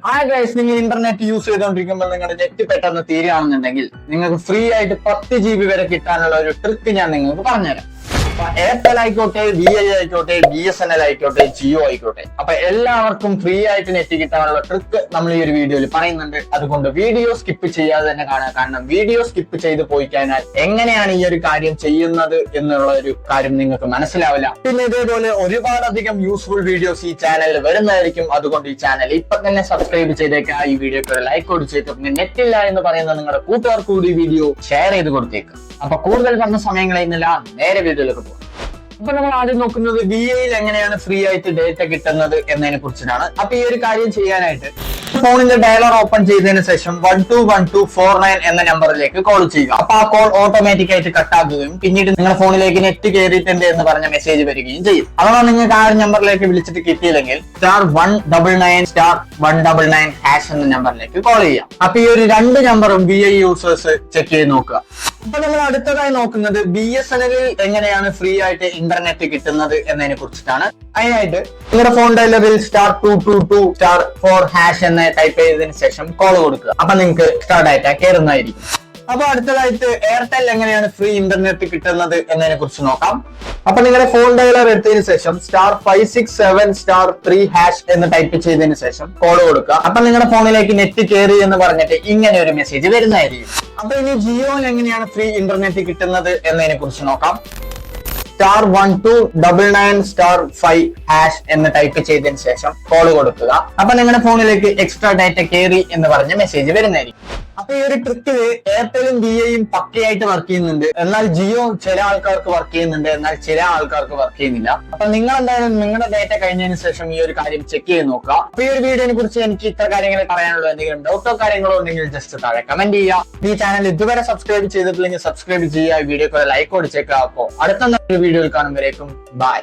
ആ ഗൈസ്, നിങ്ങൾ internet use ചെയ്തുകൊണ്ടിരിക്കുമ്പോൾ നിങ്ങളുടെ നെറ്റ് പെട്ടെന്ന് തീരുകയാണെന്നുണ്ടെങ്കിൽ നിങ്ങൾക്ക് ഫ്രീ ആയിട്ട് 10 GB വരെ കിട്ടാനുള്ള ഒരു ട്രിക്ക് ഞാൻ നിങ്ങൾക്ക് പറഞ്ഞുതരാം. അപ്പൊ എയർടെൽ ആയിക്കോട്ടെ, VI ആയിക്കോട്ടെ, BSNL ആയിക്കോട്ടെ, ജിയോ ആയിക്കോട്ടെ, അപ്പൊ എല്ലാവർക്കും ഫ്രീ ആയിട്ട് നെറ്റ് കിട്ടാനുള്ള ട്രിക്ക് നമ്മൾ ഈ ഒരു വീഡിയോയിൽ പറയുന്നുണ്ട്. അതുകൊണ്ട് വീഡിയോ സ്കിപ്പ് ചെയ്യാതെ തന്നെ കാണുക. കാരണം വീഡിയോ സ്കിപ്പ് ചെയ്ത് പോയി കഴിഞ്ഞാൽ എങ്ങനെയാണ് ഈ ഒരു കാര്യം ചെയ്യുന്നത് എന്നുള്ള ഒരു കാര്യം നിങ്ങൾക്ക് മനസ്സിലാവില്ല. പിന്നെ ഇതേപോലെ ഒരുപാടധികം യൂസ്ഫുൾ വീഡിയോസ് ഈ ചാനലിൽ വരുന്നതായിരിക്കും. അതുകൊണ്ട് ഈ ചാനൽ ഇപ്പൊ തന്നെ സബ്സ്ക്രൈബ് ചെയ്തേക്കാം. ഈ വീഡിയോക്ക് ഒരു ലൈക്ക് കൊടുത്തേക്കും. പിന്നെ നെറ്റ് ഇല്ല എന്ന് പറയുന്ന നിങ്ങളുടെ കൂട്ടുകാർക്ക് കൂടി വീഡിയോ ഷെയർ ചെയ്ത് കൊടുത്തേക്കും. അപ്പൊ കൂടുതൽ പറഞ്ഞ സമയങ്ങളെന്നില്ല, നേരെ വീഡിയോയിലേക്ക് പോകാം. അപ്പൊ നമ്മൾ ആദ്യം നോക്കുന്നത് VIയിൽ എങ്ങനെയാണ് ഫ്രീ ആയിട്ട് ഡേറ്റ കിട്ടുന്നത് എന്നതിനെ കുറിച്ചിട്ടാണ്. അപ്പൊ ഈ ഒരു കാര്യം ചെയ്യാനായിട്ട് ഫോണിന്റെ ഡയലർ ഓപ്പൺ ചെയ്തതിനു ശേഷം 121249 എന്ന നമ്പറിലേക്ക് കോൾ ചെയ്യുക. അപ്പൊ ആ കോൾ ഓട്ടോമാറ്റിക് ആയിട്ട് കട്ടാക്കുകയും പിന്നീട് നിങ്ങളുടെ ഫോണിലേക്ക് നെറ്റ് കയറിയിട്ടുണ്ട് എന്ന് പറഞ്ഞ മെസ്സേജ് വരികയും ചെയ്യും. അഥവാ നിങ്ങൾക്ക് ആ ഒരു നമ്പറിലേക്ക് വിളിച്ചിട്ട് കിട്ടിയില്ലെങ്കിൽ *199*199# എന്ന നമ്പറിലേക്ക് കോൾ ചെയ്യാം. അപ്പൊ ഈ ഒരു 2 നമ്പറും VI യൂസേഴ്സ് ചെക്ക് ചെയ്ത് നോക്കുക. അപ്പൊ നമ്മൾ അടുത്തതായി നോക്കുന്നത് BSNLിൽ എങ്ങനെയാണ് ഫ്രീ ആയിട്ട് ഇന്റർനെറ്റ് കിട്ടുന്നത് എന്നതിനെ കുറിച്ചിട്ടാണ്. അതിനായിട്ട് നിങ്ങളുടെ ഫോൺ ഡയലറിൽ *222*4# എന്ന് ടൈപ്പ് ചെയ്തതിനു ശേഷം കോൾ കൊടുക്കുക. അപ്പൊ നിങ്ങൾക്ക് എക്സ്ട്രാ ഡാറ്റ കയറുന്നതായിരിക്കും. അപ്പൊ അടുത്തതായിട്ട് എയർടെൽ എങ്ങനെയാണ് ഫ്രീ ഇന്റർനെറ്റ് കിട്ടുന്നത് എന്നതിനെ കുറിച്ച് നോക്കാം. അപ്പൊ നിങ്ങളുടെ ഫോൺ ഡയലർ എടുത്തതിനു ശേഷം *567*3# എന്ന് ടൈപ്പ് ചെയ്തതിനു ശേഷം കോൾ കൊടുക്കുക. അപ്പൊ നിങ്ങളുടെ ഫോണിലേക്ക് നെറ്റ് കയറി എന്ന് പറഞ്ഞിട്ട് ഇങ്ങനെ ഒരു മെസ്സേജ് വരുന്നതായിരിക്കും. അപ്പൊ ഇനി ജിയോയിൽ എങ്ങനെയാണ് ഫ്രീ ഇന്റർനെറ്റ് കിട്ടുന്നത് എന്നതിനെ കുറിച്ച് നോക്കാം. *1299*5# എന്ന് ടൈപ്പ് ചെയ്തതിനു ശേഷം കോൾ കൊടുക്കുക. അപ്പൊ നിങ്ങളുടെ ഫോണിലേക്ക് എക്സ്ട്രാ ഡാറ്റ കയറി എന്ന് പറഞ്ഞ മെസ്സേജ് വരുന്നതായിരിക്കും. അപ്പൊ ഈ ഒരു ട്രിക്കില് എയർടെലും VIയും പക്കയായിട്ട് വർക്ക് ചെയ്യുന്നുണ്ട്. എന്നാൽ ജിയോ ചില ആൾക്കാർക്ക് വർക്ക് ചെയ്യുന്നുണ്ട്, എന്നാൽ ചില ആൾക്കാർക്ക് വർക്ക് ചെയ്യുന്നില്ല. അപ്പൊ നിങ്ങൾ എന്തായാലും നിങ്ങളുടെ ഡാറ്റ കഴിഞ്ഞതിന് ശേഷം ഈ ഒരു കാര്യം ചെക്ക് ചെയ്ത് നോക്കുക. അപ്പൊ ഈ ഒരു വീഡിയോനെ കുറിച്ച് എനിക്ക് ഇത്ര കാര്യങ്ങൾ പറയാനുള്ളൂ. എന്തെങ്കിലും ഡൗട്ടോ കാര്യങ്ങളോ ഉണ്ടെങ്കിൽ ജസ്റ്റ് താഴെ കമന്റ് ചെയ്യുക. ഈ ചാനൽ ഇതുവരെ സബ്സ്ക്രൈബ് ചെയ്തിട്ടില്ലെങ്കിൽ സബ്സ്ക്രൈബ് ചെയ്യുക. വീഡിയോക്ക് ലൈക്ക് കൊടുത്തേക്കുക. അപ്പോ അടുത്ത വീഡിയോയിൽ കാണുമ്പോഴേക്കും ബൈ.